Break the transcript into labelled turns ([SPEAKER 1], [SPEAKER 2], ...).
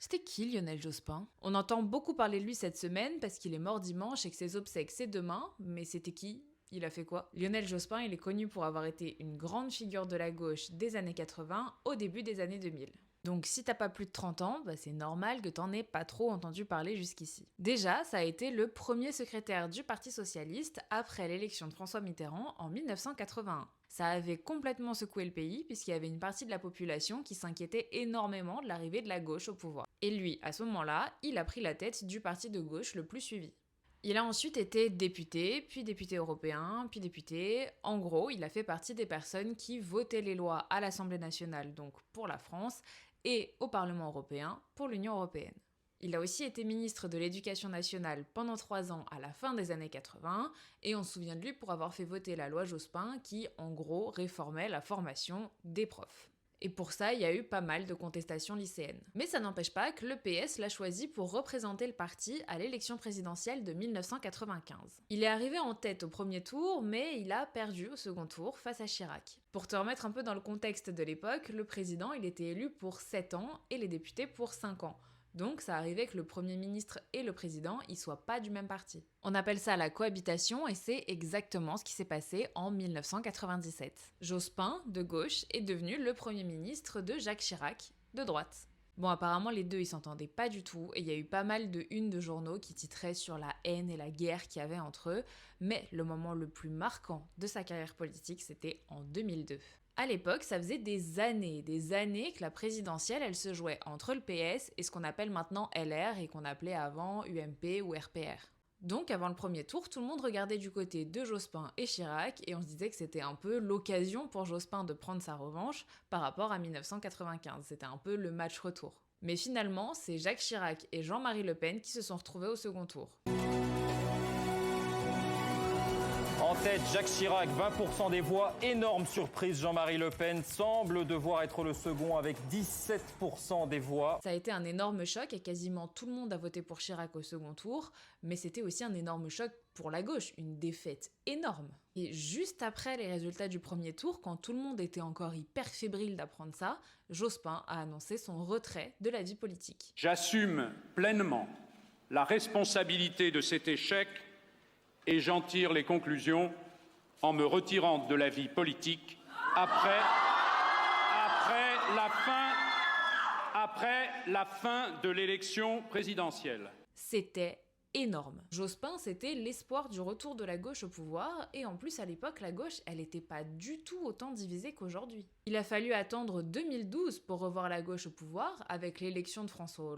[SPEAKER 1] C'était qui Lionel Jospin? On entend beaucoup parler de lui cette semaine parce qu'il est mort dimanche et que ses obsèques c'est demain, mais c'était qui? Il a fait quoi? Lionel Jospin, il est connu pour avoir été une grande figure de la gauche des années 80 au début des années 2000. Donc si t'as pas plus de 30 ans, c'est normal que t'en aies pas trop entendu parler jusqu'ici. Déjà, ça a été le premier secrétaire du Parti Socialiste après l'élection de François Mitterrand en 1981. Ça avait complètement secoué le pays puisqu'il y avait une partie de la population qui s'inquiétait énormément de l'arrivée de la gauche au pouvoir. Et lui, à ce moment-là, il a pris la tête du parti de gauche le plus suivi. Il a ensuite été député, puis député européen, puis député. En gros, il a fait partie des personnes qui votaient les lois à l'Assemblée nationale, donc pour la France, et au Parlement européen, pour l'Union européenne. Il a aussi été ministre de l'Éducation nationale pendant 3 ans à la fin des années 80, et on se souvient de lui pour avoir fait voter la loi Jospin qui, en gros, réformait la formation des profs. Et pour ça, il y a eu pas mal de contestations lycéennes. Mais ça n'empêche pas que le PS l'a choisi pour représenter le parti à l'élection présidentielle de 1995. Il est arrivé en tête au premier tour, mais il a perdu au second tour face à Chirac. Pour te remettre un peu dans le contexte de l'époque, le président il était élu pour 7 ans et les députés pour 5 ans. Donc ça arrivait que le Premier ministre et le président ils soient pas du même parti. On appelle ça la cohabitation et c'est exactement ce qui s'est passé en 1997. Jospin, de gauche, est devenu le Premier ministre de Jacques Chirac, de droite. Bon, apparemment, les deux, ils s'entendaient pas du tout, et il y a eu pas mal de unes de journaux qui titraient sur la haine et la guerre qu'il y avait entre eux, mais le moment le plus marquant de sa carrière politique, c'était en 2002. À l'époque, ça faisait des années que la présidentielle, elle se jouait entre le PS et ce qu'on appelle maintenant LR et qu'on appelait avant UMP ou RPR. Donc avant le premier tour, tout le monde regardait du côté de Jospin et Chirac et on se disait que c'était un peu l'occasion pour Jospin de prendre sa revanche par rapport à 1995. C'était un peu le match retour. Mais finalement, c'est Jacques Chirac et Jean-Marie Le Pen qui se sont retrouvés au second tour.
[SPEAKER 2] En tête, Jacques Chirac, 20% des voix. Énorme surprise, Jean-Marie Le Pen semble devoir être le second avec 17% des voix.
[SPEAKER 1] Ça a été un énorme choc et quasiment tout le monde a voté pour Chirac au second tour, mais c'était aussi un énorme choc pour la gauche, une défaite énorme. Et juste après les résultats du premier tour, quand tout le monde était encore hyper fébrile d'apprendre ça, Jospin a annoncé son retrait de la vie politique.
[SPEAKER 3] J'assume pleinement la responsabilité de cet échec et j'en tire les conclusions en me retirant de la vie politique après la fin de l'élection présidentielle.
[SPEAKER 1] C'était énorme. Jospin, c'était l'espoir du retour de la gauche au pouvoir, et en plus à l'époque, la gauche, elle était pas du tout autant divisée qu'aujourd'hui. Il a fallu attendre 2012 pour revoir la gauche au pouvoir, avec l'élection de François Hollande,